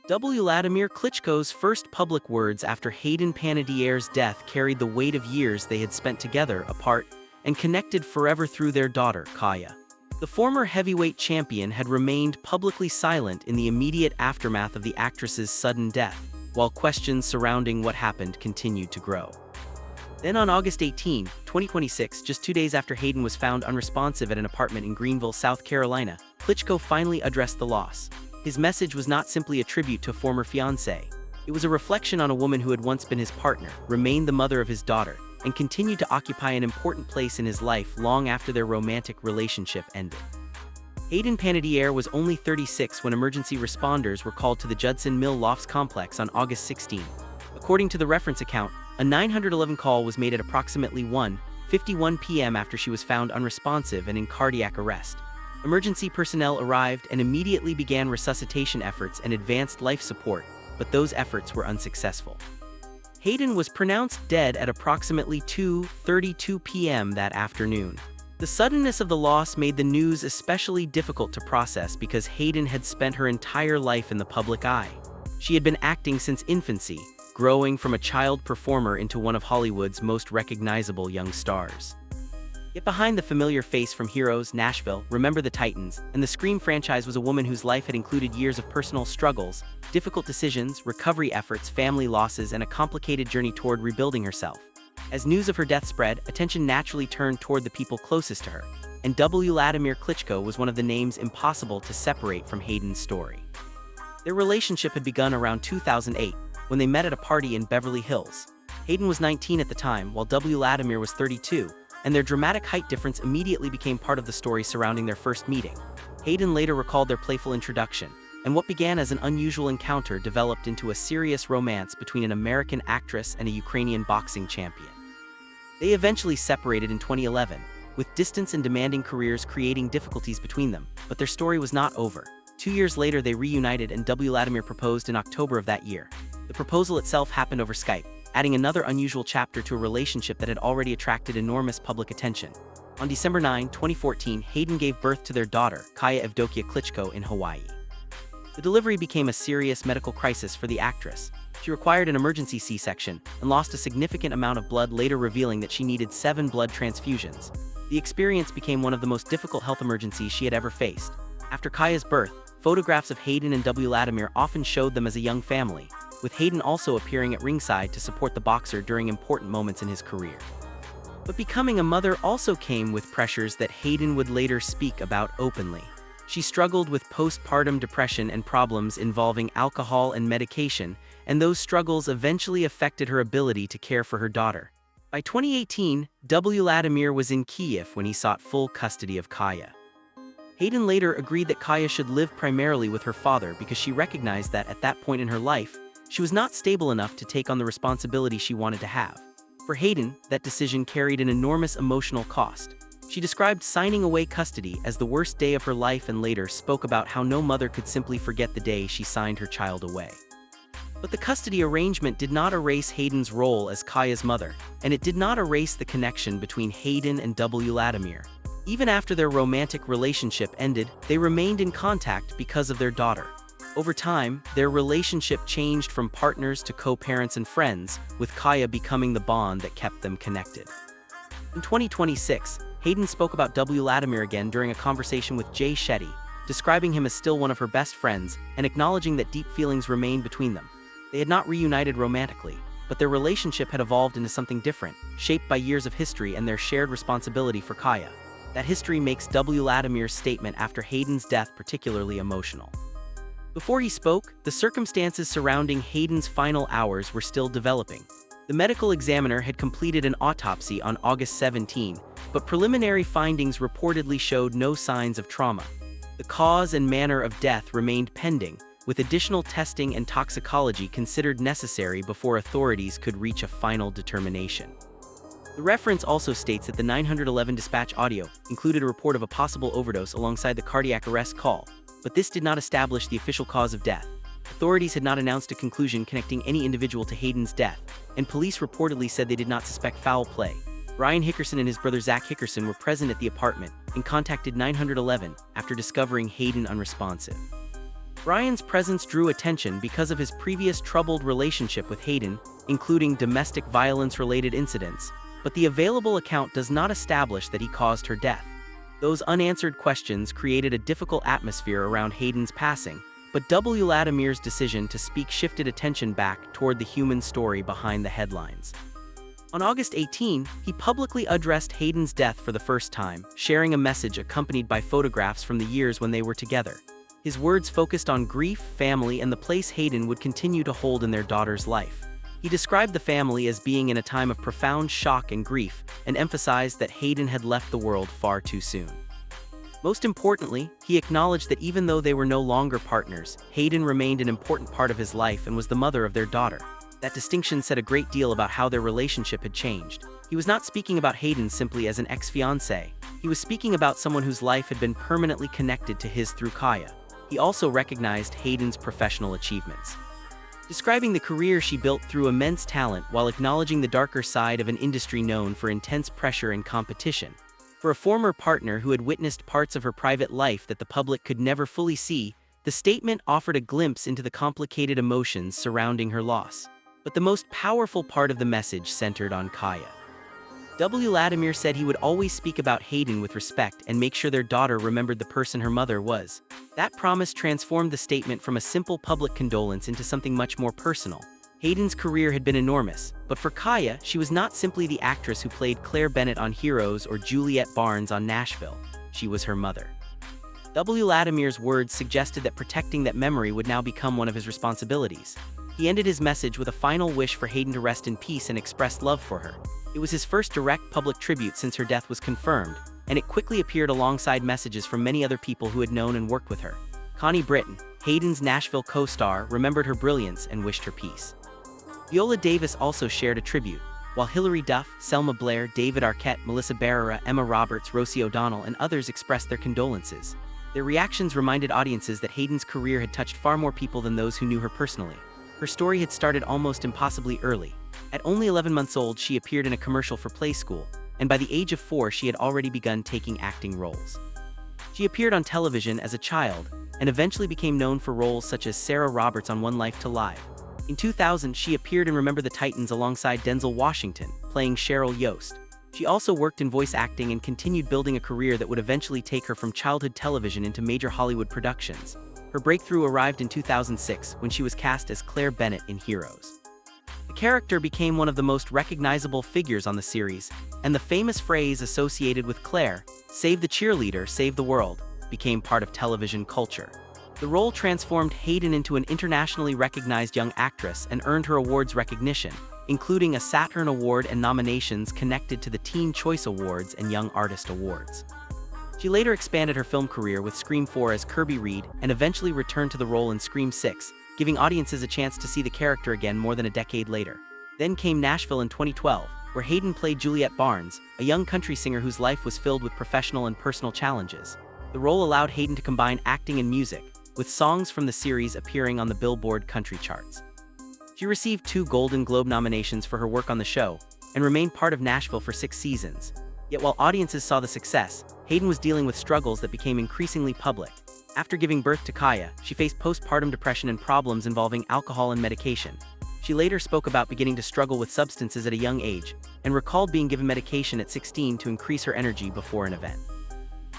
Wladimir Klitschko's first public words after Hayden Panettiere's death carried the weight of years they had spent together, apart, and connected forever through their daughter, Kaya. The former heavyweight champion had remained publicly silent in the immediate aftermath of the actress's sudden death, while questions surrounding what happened continued to grow. Then on August 18, 2026, just 2 days after Hayden was found unresponsive at an apartment in Greenville, South Carolina, Klitschko finally addressed the loss. His message was not simply a tribute to a former fiancée. It was a reflection on a woman who had once been his partner, remained the mother of his daughter, and continued to occupy an important place in his life long after their romantic relationship ended. Hayden Panettiere was only 36 when emergency responders were called to the Judson Mill Lofts complex on August 16. According to the reference account, a 911 call was made at approximately 1:51 p.m. after she was found unresponsive and in cardiac arrest. Emergency personnel arrived and immediately began resuscitation efforts and advanced life support, but those efforts were unsuccessful. Hayden was pronounced dead at approximately 2:32 p.m. that afternoon. The suddenness of the loss made the news especially difficult to process because Hayden had spent her entire life in the public eye. She had been acting since infancy, growing from a child performer into one of Hollywood's most recognizable young stars. Yet behind the familiar face from Heroes, Nashville, Remember the Titans, and the Scream franchise was a woman whose life had included years of personal struggles, difficult decisions, recovery efforts, family losses, and a complicated journey toward rebuilding herself. As news of her death spread, attention naturally turned toward the people closest to her, and Wladimir Klitschko was one of the names impossible to separate from Hayden's story. Their relationship had begun around 2008, when they met at a party in Beverly Hills. Hayden was 19 at the time, while Wladimir was 32, and their dramatic height difference immediately became part of the story surrounding their first meeting. Hayden later recalled their playful introduction, and what began as an unusual encounter developed into a serious romance between an American actress and a Ukrainian boxing champion. They eventually separated in 2011, with distance and demanding careers creating difficulties between them, but their story was not over. 2 years later they reunited and Wladimir proposed in October of that year. The proposal itself happened over Skype, adding another unusual chapter to a relationship that had already attracted enormous public attention. On December 9, 2014, Hayden gave birth to their daughter, Kaya Evdokia Klitschko, in Hawaii. The delivery became a serious medical crisis for the actress. She required an emergency C-section and lost a significant amount of blood, later revealing that she needed 7 blood transfusions. The experience became one of the most difficult health emergencies she had ever faced. After Kaya's birth, photographs of Hayden and Wladimir often showed them as a young family, with Hayden also appearing at ringside to support the boxer during important moments in his career. But becoming a mother also came with pressures that Hayden would later speak about openly. She struggled with postpartum depression and problems involving alcohol and medication, and those struggles eventually affected her ability to care for her daughter. By 2018, Wladimir was in Kiev when he sought full custody of Kaya. Hayden later agreed that Kaya should live primarily with her father because she recognized that at that point in her life, she was not stable enough to take on the responsibility she wanted to have. For Hayden, that decision carried an enormous emotional cost. She described signing away custody as the worst day of her life and later spoke about how no mother could simply forget the day she signed her child away. But the custody arrangement did not erase Hayden's role as Kaya's mother, and it did not erase the connection between Hayden and Wladimir. Even after their romantic relationship ended, they remained in contact because of their daughter. Over time, their relationship changed from partners to co-parents and friends, with Kaya becoming the bond that kept them connected. In 2026, Hayden spoke about Wladimir again during a conversation with Jay Shetty, describing him as still one of her best friends and acknowledging that deep feelings remained between them. They had not reunited romantically, but their relationship had evolved into something different, shaped by years of history and their shared responsibility for Kaya. That history makes Wladimir's statement after Hayden's death particularly emotional. Before he spoke, the circumstances surrounding Hayden's final hours were still developing. The medical examiner had completed an autopsy on August 17, but preliminary findings reportedly showed no signs of trauma. The cause and manner of death remained pending, with additional testing and toxicology considered necessary before authorities could reach a final determination. The reference also states that the 911 dispatch audio included a report of a possible overdose alongside the cardiac arrest call, but this did not establish the official cause of death. Authorities had not announced a conclusion connecting any individual to Hayden's death, and police reportedly said they did not suspect foul play. Brian Hickerson and his brother Zach Hickerson were present at the apartment and contacted 911 after discovering Hayden unresponsive. Brian's presence drew attention because of his previous troubled relationship with Hayden, including domestic violence-related incidents, but the available account does not establish that he caused her death. Those unanswered questions created a difficult atmosphere around Hayden's passing, but Wladimir's decision to speak shifted attention back toward the human story behind the headlines. On August 18, he publicly addressed Hayden's death for the first time, sharing a message accompanied by photographs from the years when they were together. His words focused on grief, family, and the place Hayden would continue to hold in their daughter's life. He described the family as being in a time of profound shock and grief, and emphasized that Hayden had left the world far too soon. Most importantly, he acknowledged that even though they were no longer partners, Hayden remained an important part of his life and was the mother of their daughter. That distinction said a great deal about how their relationship had changed. He was not speaking about Hayden simply as an ex-fiancé. He was speaking about someone whose life had been permanently connected to his through Kaya. He also recognized Hayden's professional achievements, describing the career she built through immense talent while acknowledging the darker side of an industry known for intense pressure and competition. For a former partner who had witnessed parts of her private life that the public could never fully see, the statement offered a glimpse into the complicated emotions surrounding her loss. But the most powerful part of the message centered on Kaya. Wladimir said he would always speak about Hayden with respect and make sure their daughter remembered the person her mother was. That promise transformed the statement from a simple public condolence into something much more personal. Hayden's career had been enormous, but for Kaya, she was not simply the actress who played Claire Bennett on Heroes or Juliette Barnes on Nashville. She was her mother. Wladimir's words suggested that protecting that memory would now become one of his responsibilities. He ended his message with a final wish for Hayden to rest in peace and expressed love for her. It was his first direct public tribute since her death was confirmed, and it quickly appeared alongside messages from many other people who had known and worked with her. Connie Britton, Hayden's Nashville co-star, remembered her brilliance and wished her peace. Viola Davis also shared a tribute, while Hilary Duff, Selma Blair, David Arquette, Melissa Barrera, Emma Roberts, Rosie O'Donnell, and others expressed their condolences. Their reactions reminded audiences that Hayden's career had touched far more people than those who knew her personally. Her story had started almost impossibly early. At only 11 months old, she appeared in a commercial for Play School, and by the age of 4, she had already begun taking acting roles. She appeared on television as a child, and eventually became known for roles such as Sarah Roberts on One Life to Live. In 2000, she appeared in Remember the Titans alongside Denzel Washington, playing Cheryl Yost. She also worked in voice acting and continued building a career that would eventually take her from childhood television into major Hollywood productions. Her breakthrough arrived in 2006 when she was cast as Claire Bennett in Heroes. The character became one of the most recognizable figures on the series, and the famous phrase associated with Claire, "Save the cheerleader, save the world," became part of television culture. The role transformed Hayden into an internationally recognized young actress and earned her awards recognition, including a Saturn Award and nominations connected to the Teen Choice Awards and Young Artist Awards. She later expanded her film career with Scream 4 as Kirby Reed and eventually returned to the role in Scream 6, giving audiences a chance to see the character again more than a decade later. Then came Nashville in 2012, where Hayden played Juliette Barnes, a young country singer whose life was filled with professional and personal challenges. The role allowed Hayden to combine acting and music, with songs from the series appearing on the Billboard country charts. She received 2 Golden Globe nominations for her work on the show, and remained part of Nashville for 6 seasons. Yet while audiences saw the success, Hayden was dealing with struggles that became increasingly public. After giving birth to Kaya, she faced postpartum depression and problems involving alcohol and medication. She later spoke about beginning to struggle with substances at a young age, and recalled being given medication at 16 to increase her energy before an event.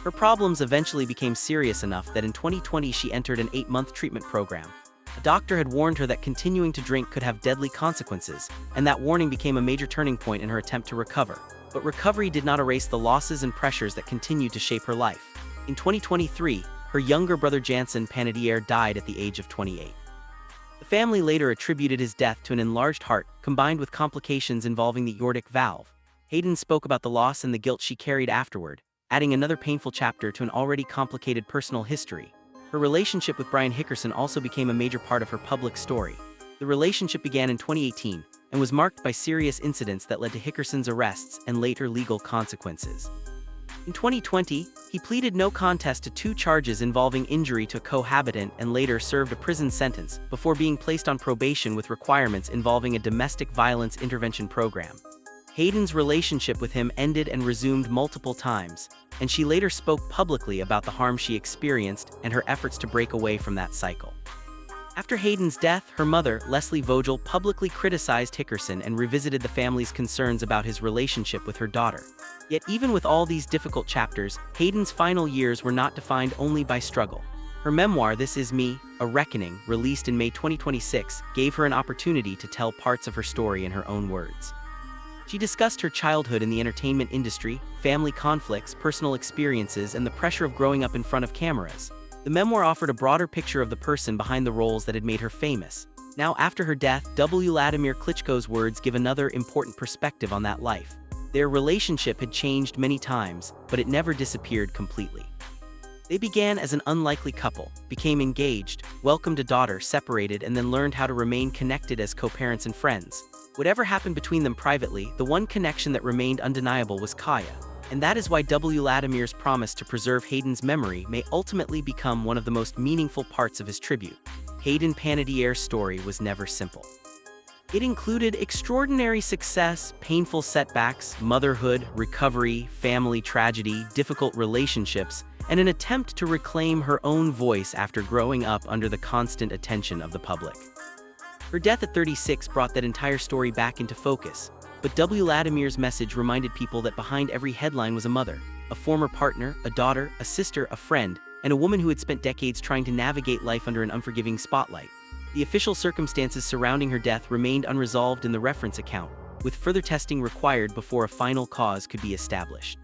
Her problems eventually became serious enough that in 2020 she entered an 8-month treatment program. A doctor had warned her that continuing to drink could have deadly consequences, and that warning became a major turning point in her attempt to recover. But recovery did not erase the losses and pressures that continued to shape her life. In 2023, her younger brother Hayden Panettiere died at the age of 28. The family later attributed his death to an enlarged heart, combined with complications involving the aortic valve. Hayden spoke about the loss and the guilt she carried afterward, adding another painful chapter to an already complicated personal history. Her relationship with Brian Hickerson also became a major part of her public story. The relationship began in 2018 and was marked by serious incidents that led to Hickerson's arrests and later legal consequences. In 2020, he pleaded no contest to 2 charges involving injury to a cohabitant and later served a prison sentence before being placed on probation with requirements involving a domestic violence intervention program. Hayden's relationship with him ended and resumed multiple times, and she later spoke publicly about the harm she experienced and her efforts to break away from that cycle. After Hayden's death, her mother, Leslie Vogel, publicly criticized Hickerson and revisited the family's concerns about his relationship with her daughter. Yet even with all these difficult chapters, Hayden's final years were not defined only by struggle. Her memoir, This Is Me, A Reckoning, released in May 2026, gave her an opportunity to tell parts of her story in her own words. She discussed her childhood in the entertainment industry, family conflicts, personal experiences, and the pressure of growing up in front of cameras. The memoir offered a broader picture of the person behind the roles that had made her famous. Now, after her death, Wladimir Klitschko's words give another important perspective on that life. Their relationship had changed many times, but it never disappeared completely. They began as an unlikely couple, became engaged, welcomed a daughter, separated, and then learned how to remain connected as co-parents and friends. Whatever happened between them privately, the one connection that remained undeniable was Kaya. And that is why Wladimir's promise to preserve Hayden's memory may ultimately become one of the most meaningful parts of his tribute. Hayden Panettiere's story was never simple. It included extraordinary success, painful setbacks, motherhood, recovery, family tragedy, difficult relationships, and an attempt to reclaim her own voice after growing up under the constant attention of the public. Her death at 36 brought that entire story back into focus, but Wladimir's message reminded people that behind every headline was a mother, a former partner, a daughter, a sister, a friend, and a woman who had spent decades trying to navigate life under an unforgiving spotlight. The official circumstances surrounding her death remained unresolved in the reference account, with further testing required before a final cause could be established.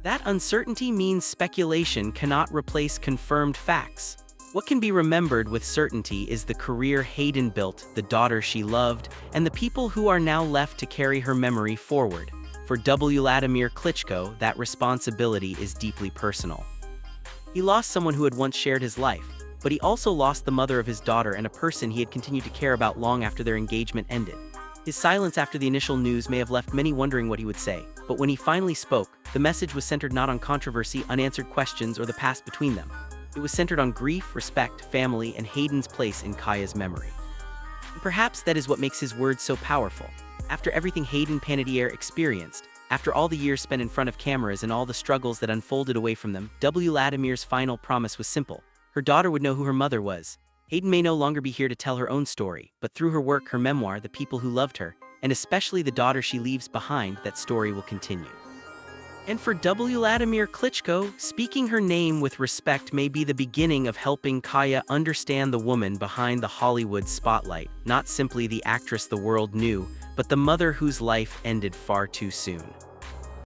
That uncertainty means speculation cannot replace confirmed facts. What can be remembered with certainty is the career Hayden built, the daughter she loved, and the people who are now left to carry her memory forward. For Wladimir Klitschko, that responsibility is deeply personal. He lost someone who had once shared his life, but he also lost the mother of his daughter and a person he had continued to care about long after their engagement ended. His silence after the initial news may have left many wondering what he would say, but when he finally spoke, the message was centered not on controversy, unanswered questions, or the past between them. It was centered on grief, respect, family, and Hayden's place in Kaya's memory. And perhaps that is what makes his words so powerful. After everything Hayden Panettiere experienced, after all the years spent in front of cameras and all the struggles that unfolded away from them, Wladimir's final promise was simple. Her daughter would know who her mother was. Hayden may no longer be here to tell her own story, but through her work, her memoir, the people who loved her, and especially the daughter she leaves behind, that story will continue. And for Wladimir Klitschko, speaking her name with respect may be the beginning of helping Kaya understand the woman behind the Hollywood spotlight, not simply the actress the world knew, but the mother whose life ended far too soon.